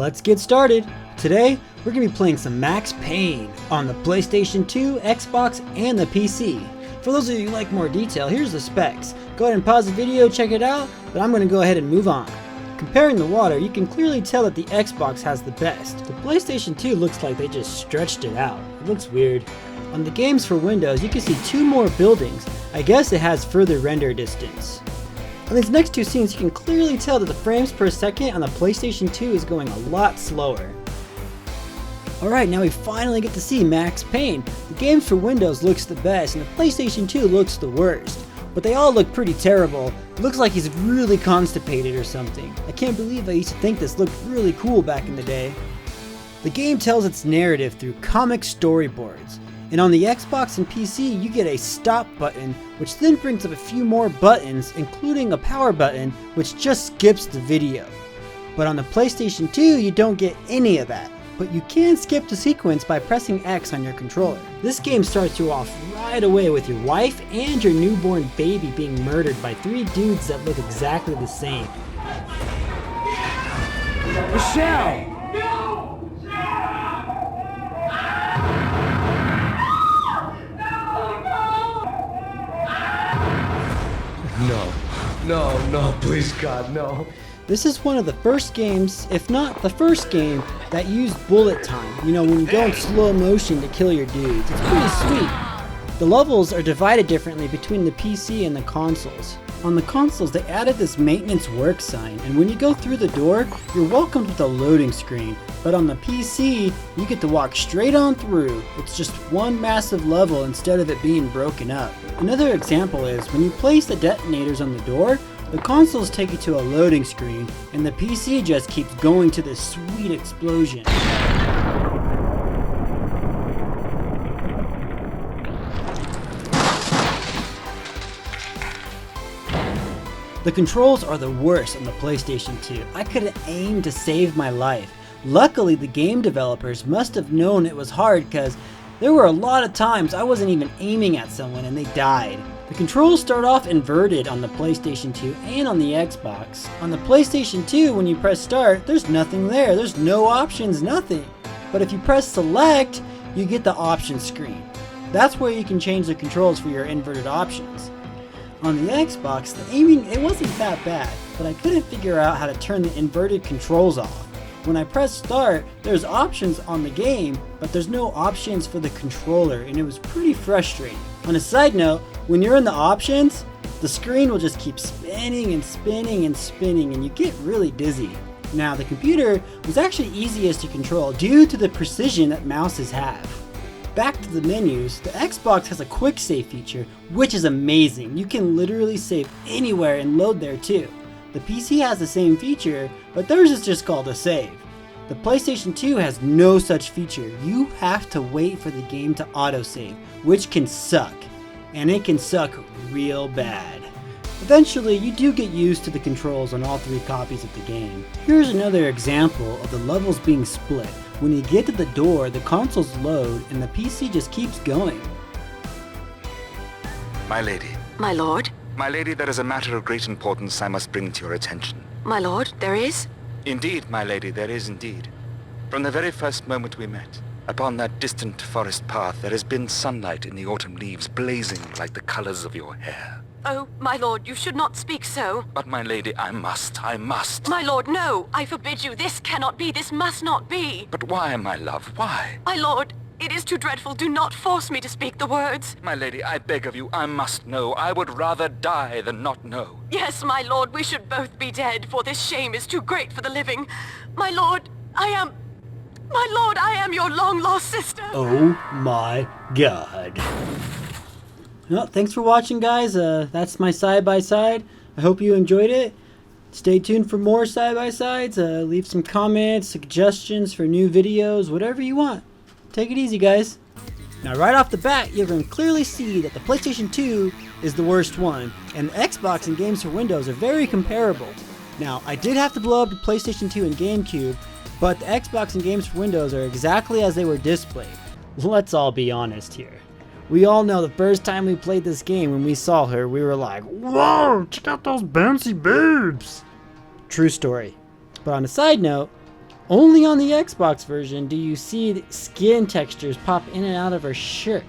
Let's get started. Today, we're going to be playing some Max Payne on the PlayStation 2, Xbox, and the PC. For those of you who like more detail, here's the specs. Go ahead and pause the video, check it out, but I'm going to go ahead and move on. Comparing the water, you can clearly tell that the Xbox has the best. The PlayStation 2 looks like they just stretched it out. It looks weird. On the games for Windows, you can see two more buildings. I guess it has further render distance. On these next two scenes, you can clearly tell that the frames per second on the PlayStation 2 is going a lot slower. Alright, now we finally get to see Max Payne. The games for Windows looks the best and the PlayStation 2 looks the worst. But they all look pretty terrible. It looks like he's really constipated or something. I can't believe I used to think this looked really cool back in the day. The game tells its narrative through comic storyboards. And on the Xbox and PC, you get a stop button, which then brings up a few more buttons, including a power button, which just skips the video. But on the PlayStation 2, you don't get any of that. But you can skip the sequence by pressing X on your controller. This game starts you off right away with your wife and your newborn baby being murdered by three dudes that look exactly the same. Michelle! No, please God, no. This is one of the first games, if not the first game, that used bullet time. You know, when you go in slow motion to kill your dudes. It's pretty sweet. The levels are divided differently between the PC and the consoles. On the consoles, they added this maintenance work sign, and when you go through the door, you're welcomed with a loading screen. But on the PC, you get to walk straight on through. It's just one massive level instead of it being broken up. Another example is, when you place the detonators on the door, the consoles take you to a loading screen, and the PC just keeps going to this sweet explosion. The controls are the worst on the PlayStation 2. I couldn't aim to save my life. Luckily, the game developers must have known it was hard because there were a lot of times I wasn't even aiming at someone and they died. The controls start off inverted on the PlayStation 2 and on the Xbox. On the PlayStation 2, when you press start, there's nothing there. There's no options, nothing. But if you press select, you get the options screen. That's where you can change the controls for your inverted options. On the Xbox, the aiming, it wasn't that bad, but I couldn't figure out how to turn the inverted controls off. When I press start, there's options on the game, but there's no options for the controller, and it was pretty frustrating. On a side note, when you're in the options, the screen will just keep spinning and spinning and spinning, and you get really dizzy. Now, the computer was actually easiest to control due to the precision that mouses have. Back to the menus, the Xbox has a quick save feature, which is amazing. You can literally save anywhere and load there too. The PC has the same feature, but theirs is just called a save. The PlayStation 2 has no such feature. You have to wait for the game to autosave, which can suck. And it can suck real bad. Eventually, you do get used to the controls on all three copies of the game. Here's another example of the levels being split. When you get to the door, the consoles load and the PC just keeps going. My lady. My lord? My lady, there is a matter of great importance I must bring to your attention. My lord, there is? Indeed, my lady, there is indeed. From the very first moment we met, upon that distant forest path, there has been sunlight in the autumn leaves blazing like the colors of your hair. Oh, my lord, you should not speak so. But my lady, I must. My lord, no, I forbid you. This cannot be, this must not be. But why, my love, why? My lord, it is too dreadful. Do not force me to speak the words. My lady, I beg of you, I must know. I would rather die than not know. Yes, my lord, we should both be dead, for this shame is too great for the living. My lord, I am your long-lost sister. Oh my god. Well, thanks for watching, guys. That's my side-by-side. I hope you enjoyed it. Stay tuned for more side-by-sides. Leave some comments, suggestions for new videos, whatever you want. Take it easy, guys. Now, right off the bat, you can clearly see that the PlayStation 2 is the worst one, and the Xbox and games for Windows are very comparable. Now, I did have to blow up the PlayStation 2 and GameCube, but the Xbox and games for Windows are exactly as they were displayed. Let's all be honest here. We all know the first time we played this game, when we saw her, we were like, "Whoa, check out those bouncy boobs!" True story. But on a side note, Only on the Xbox version do you see skin textures pop in and out of her shirt.